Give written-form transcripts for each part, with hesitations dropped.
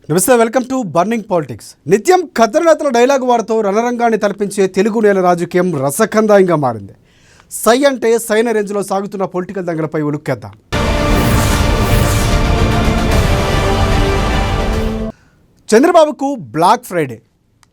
నమస్తే, welcome to burning politics. నిత్యం కథనతల dialogue వాడుతూ రణరంగాన్ని తలపించే తెలుగు నేల రాజకీయం రసఖందాయంగా మారింది. సై అంటే సైన రేంజ్లో సాగుతున్న పొలిటికల్ దంగలపై ఉలుక్కేద్దాం. చంద్రబాబుకు బ్లాక్ ఫ్రైడే.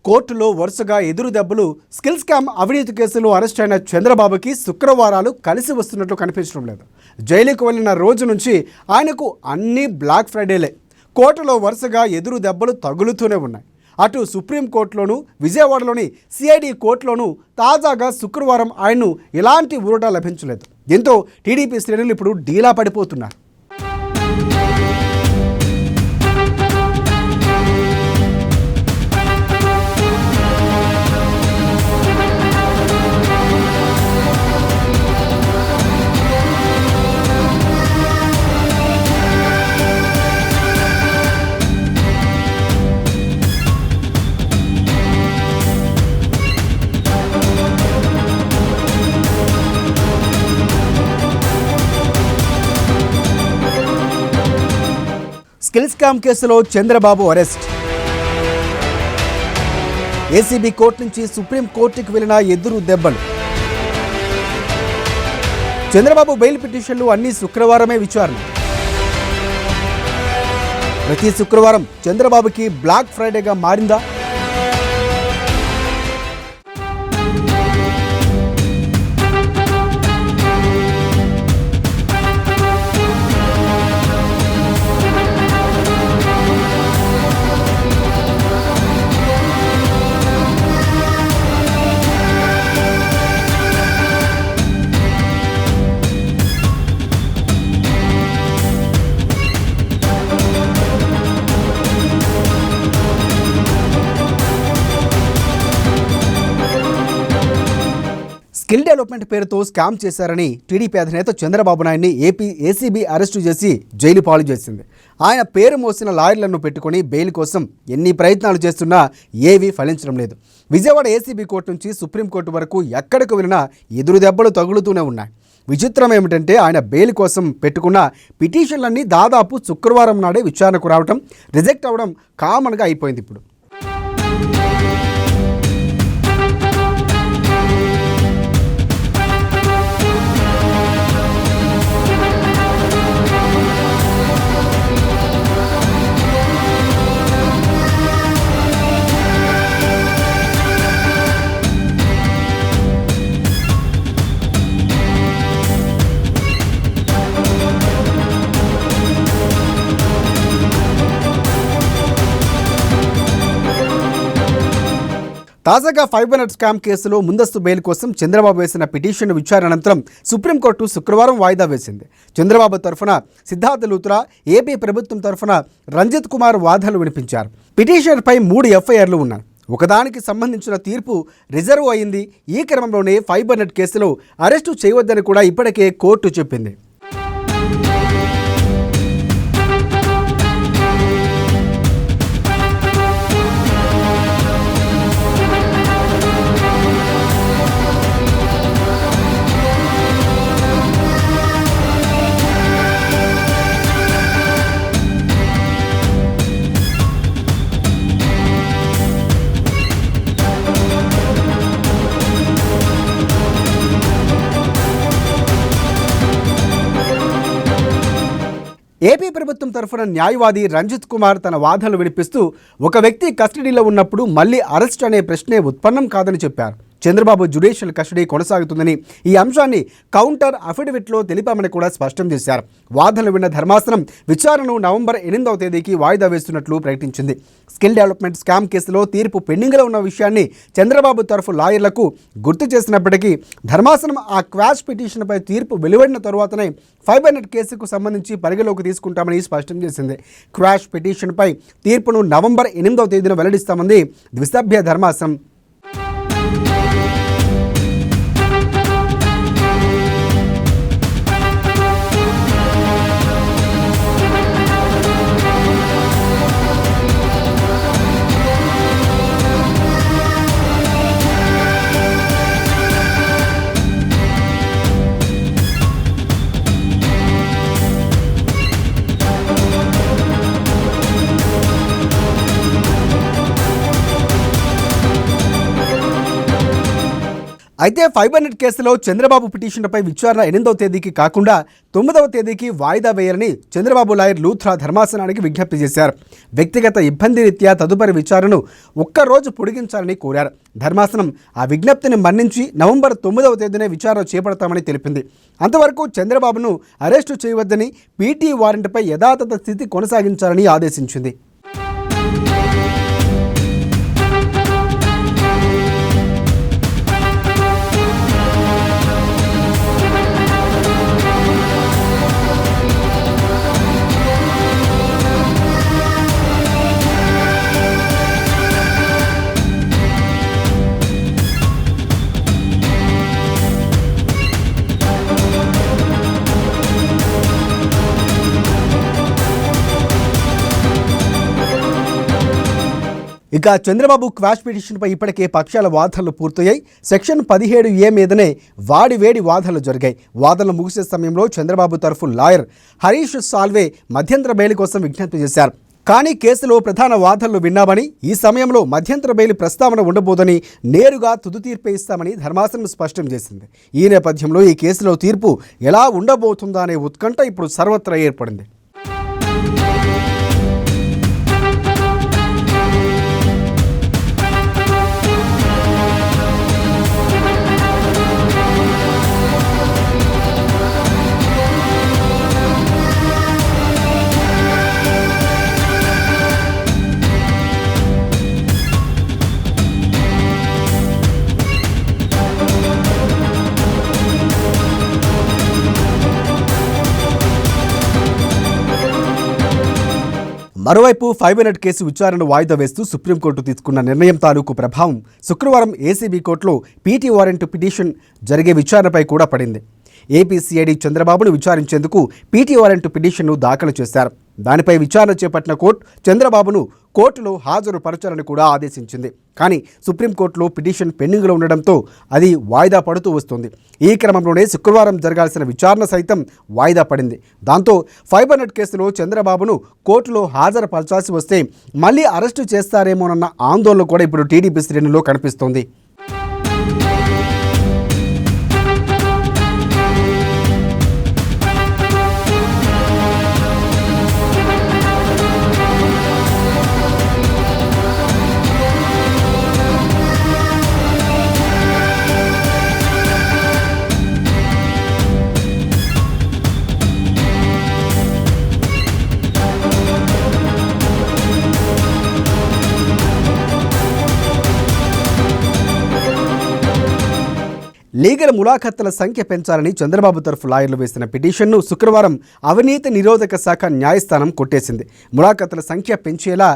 కోర్టులో వరుసగా ఎదురు దెబ్బలు. స్కిల్ స్కామ్ అవినీతి కేసులో అరెస్ట్ అయిన చంద్రబాబుకి శుక్రవారాలు కలిసి వస్తున్నట్లు కనిపించడం లేదు. జైలుకు వెళ్ళిన రోజు నుంచి ఆయనకు అన్ని బ్లాక్ ఫ్రైడేలే. కోర్టులో వరుసగా ఎదురు దెబ్బలు తగులుతూనే ఉన్నాయి. అటు సుప్రీంకోర్టులోనూ, విజయవాడలోని సిఐడి కోర్టులోనూ తాజాగా శుక్రవారం ఆయన్ను ఎలాంటి ఊరట లభించలేదు. దీంతో టీడీపీ శ్రేణులు ఇప్పుడు డీలా పడిపోతున్నారు. స్కిల్ స్కామ్ కేసులో చంద్రబాబు అరెస్ట్. ఏసీబీ కోర్టు నుంచి సుప్రీం కోర్టుకు వెళ్లిన ఎదురు దెబ్బలు. చంద్రబాబు బెయిల్ పిటిషన్లు అన్ని శుక్రవారమే విచారణ. ప్రతి శుక్రవారం చంద్రబాబుకి బ్లాక్ ఫ్రైడేగా మారిందా? స్కిల్ డెవలప్మెంట్ పేరుతో స్కామ్ చేశారని టీడీపీ అధినేత చంద్రబాబు నాయుడిని ఏసీబీ అరెస్టు చేసి జైలు పాలు చేసింది. ఆయన పేరు మోసిన లాయర్లను పెట్టుకుని బెయిల్ కోసం ఎన్ని ప్రయత్నాలు చేస్తున్నా ఏవీ ఫలించడం లేదు. విజయవాడ ఏసీబీ కోర్టు నుంచి సుప్రీంకోర్టు వరకు ఎక్కడికి వెళ్ళినా ఎదురు దెబ్బలు తగులుతూనే ఉన్నాయి. విచిత్రం ఏమిటంటే ఆయన బెయిల్ కోసం పెట్టుకున్న పిటిషన్లన్నీ దాదాపు శుక్రవారం నాడే విచారణకు రావడం, రిజెక్ట్ అవ్వడం కామన్గా అయిపోయింది. ఇప్పుడు తాజాగా ఫైబర్ నెట్ స్కామ్ కేసులో ముందస్తు బెయిల్ కోసం చంద్రబాబు వేసిన పిటిషన్ విచారణ అనంతరం సుప్రీంకోర్టు శుక్రవారం వాయిదా వేసింది. చంద్రబాబు తరఫున సిద్ధార్థ లూత్రా, ఏపీ ప్రభుత్వం తరఫున రంజిత్ కుమార్ వాదనలు వినిపించారు. పిటిషన్పై 3 ఎఫ్ఐఆర్లు ఉన్నాయి. ఒకదానికి సంబంధించిన తీర్పు రిజర్వ్ అయింది. ఈ క్రమంలోనే ఫైబర్ నెట్ కేసులో అరెస్టు చేయవద్దని కూడా ఇప్పటికే కోర్టు చెప్పింది. ఏపీ ప్రభుత్వం తరఫున న్యాయవాది రంజిత్ కుమార్ తన వాదనలు వినిపిస్తూ ఒక వ్యక్తి కస్టడీలో ఉన్నప్పుడు మళ్ళీ అరెస్ట్ అనే ప్రశ్నే ఉత్పన్నం కాదని చెప్పారు. చంద్రబాబు జ్యుడిషియల్ కస్టడీ కొనసాగుతుందని, ఈ అంశాన్ని కౌంటర్ అఫిడవిట్లో తెలిపామని కూడా స్పష్టం చేశారు. వాదనలు విన్న ధర్మాసనం విచారణను నవంబర్ 8వ తేదీకి వాయిదా వేస్తున్నట్లు ప్రకటించింది. స్కిల్ డెవలప్మెంట్ స్కామ్ కేసులో తీర్పు పెండింగ్లో ఉన్న విషయాన్ని చంద్రబాబు తరఫు లాయర్లకు గుర్తు చేసినప్పటికీ ధర్మాసనం ఆ క్వాష్ పిటిషన్పై తీర్పు వెలువడిన తరువాతనే ఫైబర్ నెట్ కేసుకు సంబంధించి పరిగణలోకి తీసుకుంటామని స్పష్టం చేసింది. క్వాష్ పిటిషన్పై తీర్పును నవంబర్ 8వ తేదీన వెల్లడిస్తామంది ద్విసభ్య ధర్మాసనం. అయితే ఫైబర్ నెట్ కేసులో చంద్రబాబు పిటిషన్పై విచారణ 8వ తేదీకి కాకుండా 9వ తేదీకి వాయిదా వేయాలని చంద్రబాబు లాయర్ లూథ్రా ధర్మాసనానికి విజ్ఞప్తి చేశారు. వ్యక్తిగత ఇబ్బంది రీత్యా తదుపరి విచారణను ఒక్కరోజు పొడిగించాలని కోరారు. ధర్మాసనం ఆ విజ్ఞప్తిని మన్నించి నవంబర్ 9వ తేదీనే విచారణ చేపడతామని తెలిపింది. అంతవరకు చంద్రబాబును అరెస్టు చేయవద్దని, పీటీ వారెంట్పై యథాతథ స్థితి కొనసాగించాలని ఆదేశించింది. ఇక చంద్రబాబు క్వాష్ పిటిషన్పై ఇప్పటికే పక్షాల వాదనలు పూర్తయ్యాయి. సెక్షన్ 17A మీదనే వాడివేడి వాదనలు జరిగాయి. వాదనలు ముగిసే సమయంలో చంద్రబాబు తరఫు లాయర్ హరీష్ సాల్వే మధ్యంతర బెయిల్ కోసం విజ్ఞప్తి చేశారు. కానీ కేసులో ప్రధాన వాదనలు విన్నామని, ఈ సమయంలో మధ్యంతర బెయిల్ ప్రస్తావన ఉండబోదని, నేరుగా తుది తీర్పు ఇస్తామని ధర్మాసనం స్పష్టం చేసింది. ఈ నేపథ్యంలో ఈ కేసులో తీర్పు ఎలా ఉండబోతుందా అనే ఉత్కంఠ ఇప్పుడు సర్వత్రా ఏర్పడింది. మరోవైపు ఫైబర్ నెట్ కేసు విచారణను వాయిదా వేస్తూ సుప్రీంకోర్టు తీసుకున్న నిర్ణయం తాలూకు ప్రభావం శుక్రవారం ఏసీబీ కోర్టులో పీటీ వారెంట్ పిటిషన్ జరిగే విచారణపై కూడా పడింది. ఏపీ సిఐడి చంద్రబాబును విచారించేందుకు పీటీ వారెంట్ పిటిషన్ను దాఖలు చేశారు. దానిపై విచారణ చేపట్టిన కోర్టు చంద్రబాబును కోర్టులో హాజరుపరచాలని కూడా ఆదేశించింది. కానీ సుప్రీంకోర్టులో పిటిషన్ పెండింగ్లో ఉండడంతో అది వాయిదా పడుతూ వస్తుంది. ఈ క్రమంలోనే శుక్రవారం జరగాల్సిన విచారణ సైతం వాయిదా పడింది. దాంతో ఫైబర్ నెట్ కేసులో చంద్రబాబును కోర్టులో హాజరుపరచాల్సి వస్తే మళ్ళీ అరెస్టు చేస్తారేమోనన్న ఆందోళన కూడా ఇప్పుడు టీడీపీ శ్రేణుల్లో కనిపిస్తోంది. లీగల్ ములాఖత్తుల సంఖ్య పెంచాలని చంద్రబాబు తరఫు లాయర్లు వేసిన పిటిషన్ను శుక్రవారం అవినీతి నిరోధక శాఖ న్యాయస్థానం కొట్టేసింది. ములాఖత్తుల సంఖ్య పెంచేలా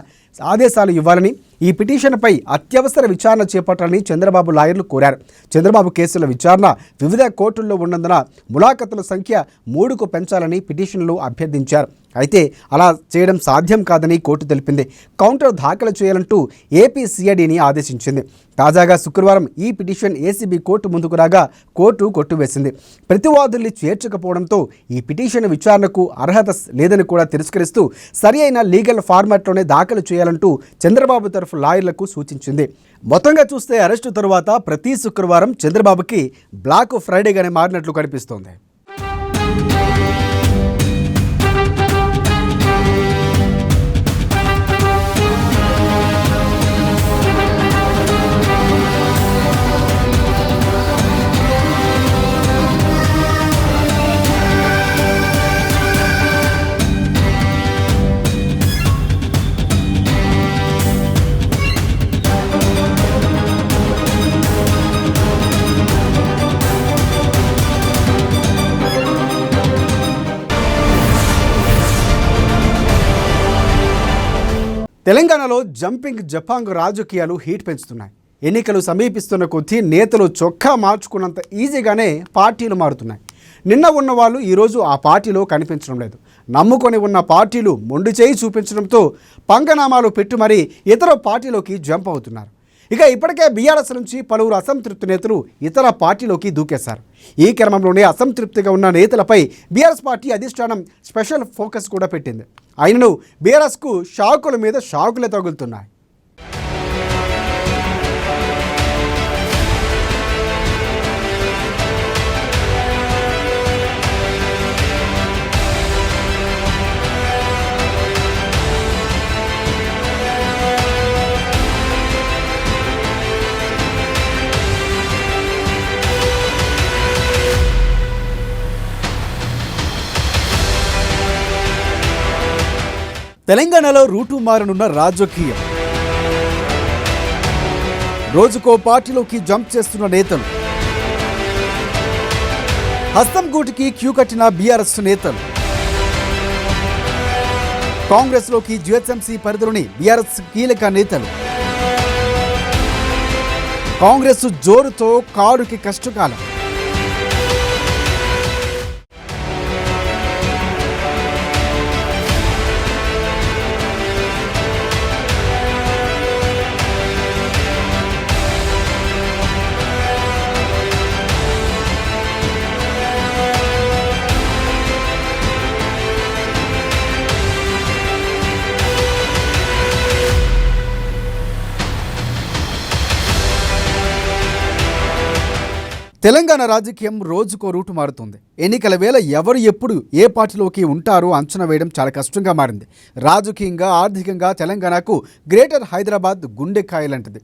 ఆదేశాలు ఇవ్వాలని, ఈ పిటిషన్పై అత్యవసర విచారణ చేపట్టాలని చంద్రబాబు లాయర్లు కోరారు. చంద్రబాబు కేసుల విచారణ వివిధ కోర్టుల్లో ఉన్నందున ములాఖతుల సంఖ్య 3కు పెంచాలని పిటిషన్లు అభ్యర్థించారు. అయితే అలా చేయడం సాధ్యం కాదని కోర్టు తెలిపింది. కౌంటర్ దాఖలు చేయాలంటూ ఏపీ సిఐడిని ఆదేశించింది. తాజాగా శుక్రవారం ఈ పిటిషన్ ఏసీబీ కోర్టు ముందుకు రాగా కోర్టు కొట్టివేసింది. ప్రతివాదుల్ని చేర్చకపోవడంతో ఈ పిటిషన్ విచారణకు అర్హత లేదని కూడా తిరస్కరిస్తూ సరి అయిన లీగల్ ఫార్మాట్లోనే దాఖలు చేయాలంటూ చంద్రబాబు తరఫు లాయర్లకు సూచించింది. మొత్తంగా చూస్తే అరెస్టు తరువాత ప్రతి శుక్రవారం చంద్రబాబుకి బ్లాక్ ఫ్రైడేగానే మారినట్లు కనిపిస్తోంది. తెలంగాణలో జంపింగ్ జపాంగ్ రాజకీయాలు హీట్ పెంచుతున్నాయి. ఎన్నికలు సమీపిస్తున్న కొద్దీ నేతలు చొక్కా మార్చుకున్నంత ఈజీగానే పార్టీలు మారుతున్నాయి. నిన్న ఉన్న వాళ్ళు ఈరోజు ఆ పార్టీలో కనిపించడం లేదు. నమ్ముకొని ఉన్న పార్టీలు మొండి చేయి చూపించడంతో పంగనామాలు పెట్టి మరీ ఇతర పార్టీలోకి జంప్ అవుతున్నారు. ఇక ఇప్పటికే బీఆర్ఎస్ నుంచి పలువురు అసంతృప్తి నేతలు ఇతర పార్టీలోకి దూకేశారు. ఈ క్రమంలోనే అసంతృప్తిగా ఉన్న నేతలపై బీఆర్ఎస్ పార్టీ అధిష్టానం స్పెషల్ ఫోకస్ కూడా పెట్టింది. ఆయనను బీఆర్ఎస్కు షాకుల మీద షాకులే తగులుతున్నాయి. తెలంగాణలో రూటు మారనున్న రాజకీయం. రోజుకో పార్టీలోకి జంప్ చేస్తున్న నేతలు. హస్తం గూటికి క్యూ కట్టిన బీఆర్ఎస్ నేతలు. కాంగ్రెస్లోకి జిహెచ్ఎంసీ పరిధిలోని బీఆర్ఎస్ కీలక నేతలు. కాంగ్రెస్ జోరుతో కారుకి కష్టకాలం. తెలంగాణ రాజకీయం రోజుకో రూటు మారుతుంది. ఎన్నికల వేళ ఎవరు ఎప్పుడు ఏ పార్టీలోకి ఉంటారో అంచనా వేయడం చాలా కష్టంగా మారింది. రాజకీయంగా, ఆర్థికంగా తెలంగాణకు గ్రేటర్ హైదరాబాద్ గుండెకాయలంటది.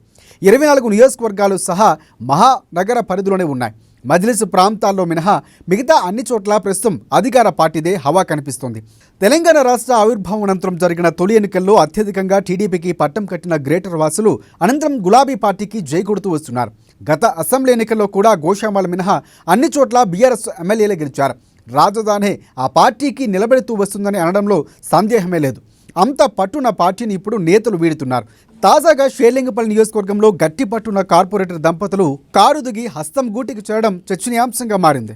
24 నియోజకవర్గాలు సహా మహానగర పరిధిలోనే ఉన్నాయి. మజ్లిస్ ప్రాంతాల్లో మినహా మిగతా అన్ని చోట్ల ప్రస్తుతం అధికార పార్టీదే హవా కనిపిస్తోంది. తెలంగాణ రాష్ట్ర ఆవిర్భావం అనంతరం జరిగిన తొలి ఎన్నికల్లో అత్యధికంగా టీడీపీకి పట్టం కట్టిన గ్రేటర్ వాసులు అనంతరం గులాబీ పార్టీకి జై కొడుతూ వస్తున్నారు. గత అసెంబ్లీ ఎన్నికల్లో కూడా గోషామాల మినహా అన్ని చోట్ల బీఆర్ఎస్ ఎమ్మెల్యేలే గెలిచారు. రాజధాని ఆ పార్టీకి నిలబెడుతూ వస్తుందని అనడంలో సందేహమే లేదు. అంత పట్టున్న పార్టీని ఇప్పుడు నేతలు వీడుతున్నారు. తాజాగా షేర్లింగపల్లి నియోజకవర్గంలో గట్టి పట్టున్న కార్పొరేటర్ దంపతులు కారు దిగి హస్తం గూటికి చేరడం చర్చనీయాంశంగా మారింది.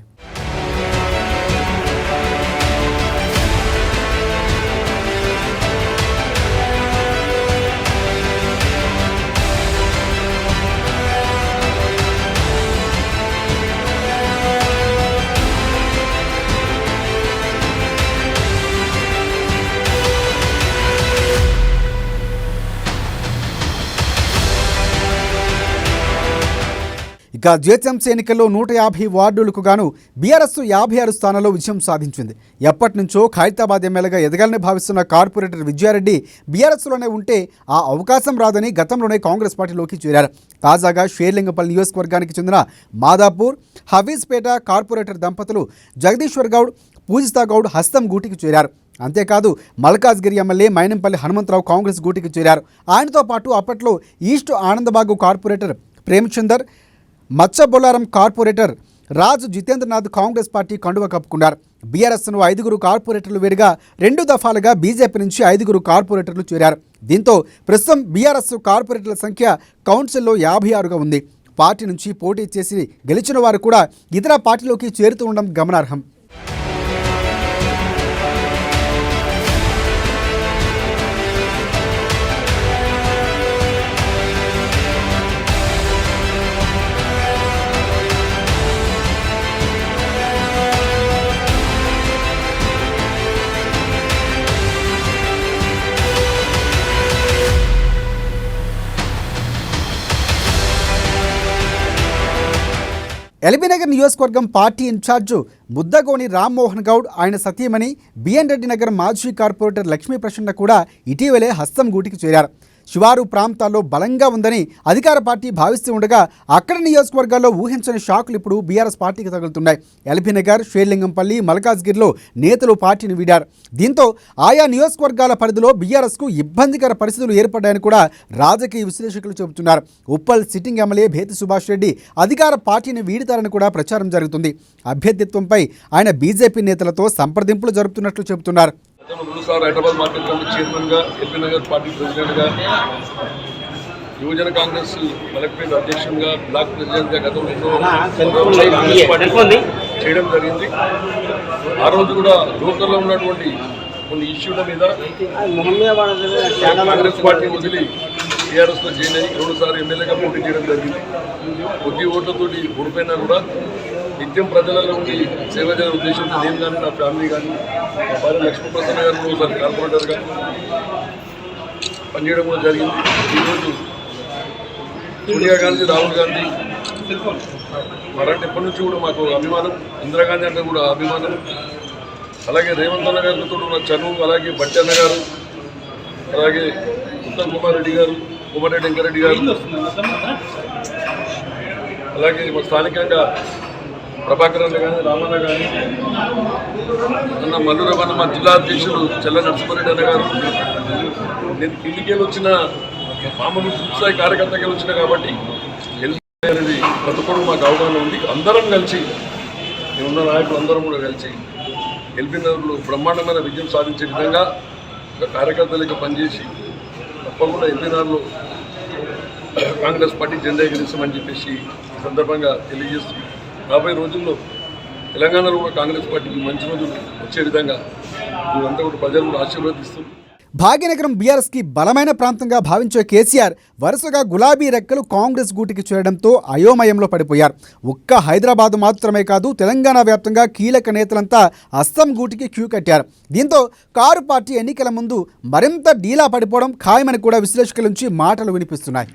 ఇక జిహెచ్ఎంసీ ఎన్నికల్లో 150 వార్డులకు గాను బీఆర్ఎస్ 56 స్థానాల్లో విజయం సాధించింది. ఎప్పటి నుంచో ఖైరతాబాద్ ఎమ్మెల్యేగా ఎదగాలని భావిస్తున్న కార్పొరేటర్ విజయారెడ్డి బీఆర్ఎస్లోనే ఉంటే ఆ అవకాశం రాదని గతంలోనే కాంగ్రెస్ పార్టీలోకి చేరారు. తాజాగా షేర్లింగపల్లి నియోజకవర్గానికి చెందిన మాదాపూర్, హఫీజ్పేట కార్పొరేటర్ దంపతులు జగదీశ్వర్ గౌడ్, పూజితా గౌడ్ హస్తం గూటికి చేరారు. అంతేకాదు మల్కాజ్గిరి ఎమ్మెల్యే మైనంపల్లి హనుమంతరావు కాంగ్రెస్ గూటికి చేరారు. ఆయనతో పాటు అప్పట్లో ఈస్ట్ ఆనందబాగు కార్పొరేటర్ ప్రేమచందర్, మచ్చబొల్లారం కార్పొరేటర్ రాజు జితేంద్రనాథ్ కాంగ్రెస్ పార్టీ కండువ కప్పుకున్నారు. బీఆర్ఎస్ను 5 కార్పొరేటర్లు వేరుగా 2 దఫాలుగా బీజేపీ నుంచి 5 కార్పొరేటర్లు చేరారు. దీంతో ప్రస్తుతం బీఆర్ఎస్ కార్పొరేటర్ల సంఖ్య కౌన్సిల్లో 56గా ఉంది. పార్టీ నుంచి పోటీ చేసి గెలిచిన వారు కూడా ఇతర పార్టీలోకి చేరుతూ ఉండడం గమనార్హం. ఎల్బీనగర్ నియోజకవర్గం పార్టీ ఇన్ఛార్జు ముద్దగోని రామ్మోహన్ గౌడ్, ఆయన సతీమణి బిఎన్ రెడ్డి నగర్ మాజీ కార్పొరేటర్ లక్ష్మీ ప్రసన్న కూడా ఇటీవలే హస్తం గూటికి చేరారు. శివారు ప్రాంతాల్లో బలంగా ఉందని అధికార పార్టీ భావిస్తూ ఉండగా అక్కడి నియోజకవర్గాల్లో ఊహించని షాకులు ఇప్పుడు బీఆర్ఎస్ పార్టీకి తగులుతున్నాయి. ఎల్బీనగర్, షేర్లింగంపల్లి, మల్కాజ్గిరిలో నేతలు పార్టీని వీడారు. దీంతో ఆయా నియోజకవర్గాల పరిధిలో బీఆర్ఎస్కు ఇబ్బందికర పరిస్థితులు ఏర్పడ్డాయని కూడా రాజకీయ విశ్లేషకులు చెబుతున్నారు. ఉప్పల్ సిట్టింగ్ ఎమ్మెల్యే భేతి సుభాష్ రెడ్డి అధికార పార్టీని వీడుతారని కూడా ప్రచారం జరుగుతుంది. అభ్యర్థిత్వంపై ఆయన బీజేపీ నేతలతో సంప్రదింపులు జరుపుతున్నట్లు చెబుతున్నారు. హైదరాబాద్ మార్కెట్ కమిటీ చైర్మన్గా, ఎల్బీనగర్ పార్టీ ప్రెసిడెంట్గా, యువజన కాంగ్రెస్ కలెక్టరేట్ అధ్యక్షునిగా, బ్లాక్ ప్రెసిడెంట్గా గతంలో ఎన్నో చేయడం జరిగింది. ఆ రోజు కూడా లోకల్లో ఉన్నటువంటి కొన్ని ఇష్యూల మీద కాంగ్రెస్ పార్టీ వదిలి టీఆర్ఎస్లో జాయిన్ అయ్యి 2 సార్లు ఎమ్మెల్యేగా పోటీ చేయడం జరిగింది. కొద్ది ఓట్లతోటి ఓడిపోయినా కూడా నిత్యం ప్రజలలో ఉండి సేవ చేసే ఉద్దేశంతో నేను కానీ, నా ఫ్యామిలీ కానీ, మా భార్య లక్ష్మీ ప్రసన్న గారు ఒకసారి కార్పొరేటర్గా పనిచేయడం కూడా జరిగింది. ఈరోజు సోనియా గాంధీ, రాహుల్ గాంధీ మరంటే ఎప్పటి నుంచి కూడా మాకు అభిమానం. ఇందిరాగాంధీ అంటే కూడా అభిమానం. అలాగే రేవంత్ అన్న గారితో ఉన్న చనువు, అలాగే బట్టి అన్న గారు, అలాగే ఉత్తమ్ కుమార్ రెడ్డి గారు, కోమటిరెడ్డి వెంకరెడ్డి గారు, అలాగే స్థానికంగా ప్రభాకర్ అన్న కానీ రామన్న కానీ అన్న మల్లు రమణ మా జిల్లా అధ్యక్షుడు చెల్ల నరసింహారెడ్డి అన్న గారు నేను కిందికి వచ్చిన మామూలు స్థాయి కార్యకర్తకి వచ్చిన కాబట్టి అనేది ప్రతి ఒక్కరు మాకు అవగాహన ఉంది. అందరం కలిసి ఉన్న నాయకులు అందరం కూడా కలిసి ఎల్బీనగర్లో బ్రహ్మాండమైన విజయం సాధించే విధంగా కార్యకర్తలకు పనిచేసి తప్పకుండా ఎల్బీనగర్లో కాంగ్రెస్ పార్టీ జెండా ఎగిరిస్తామని చెప్పేసి ఈ సందర్భంగా తెలియజేస్తూ రాబోయే రోజుల్లో తెలంగాణలో కూడా కాంగ్రెస్ పార్టీకి మంచి రోజులు వచ్చే విధంగా మేమంతా కూడా ప్రజలు కూడా ఆశీర్వదిస్తూ భాగ్యనగరం బీఆర్ఎస్కి బలమైన ప్రాంతంగా భావించే కేసీఆర్ వరుసగా గులాబీ రెక్కలు కాంగ్రెస్ గూటికి చేరడంతో అయోమయంలో పడిపోయారు. ఒక్క హైదరాబాద్ మాత్రమే కాదు, తెలంగాణ వ్యాప్తంగా కీలక నేతలంతా అస్సాం గూటికి క్యూ కట్టారు. దీంతో కారు పార్టీ ఎన్నికల ముందు మరింత డీలా పడిపోవడం ఖాయమని కూడా విశ్లేషకుల నుంచి మాటలు వినిపిస్తున్నాయి.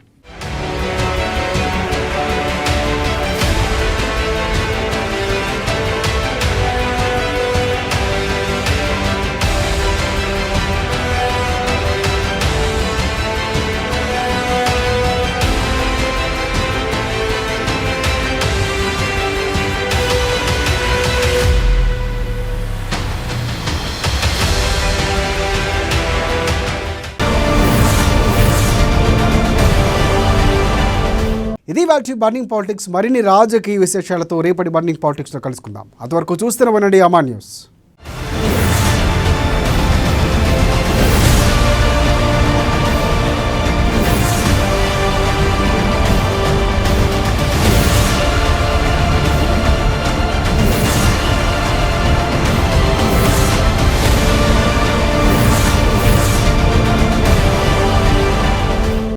ఇది వాటి బర్నింగ్ పాలిటిక్స్. మరిన్ని రాజకీయ విశేషాలతో రేపటి బర్నింగ్ పాలిటిక్స్లో కలుసుకుందాం. అంతవరకు చూస్తూనే ఉండండి అమా న్యూస్.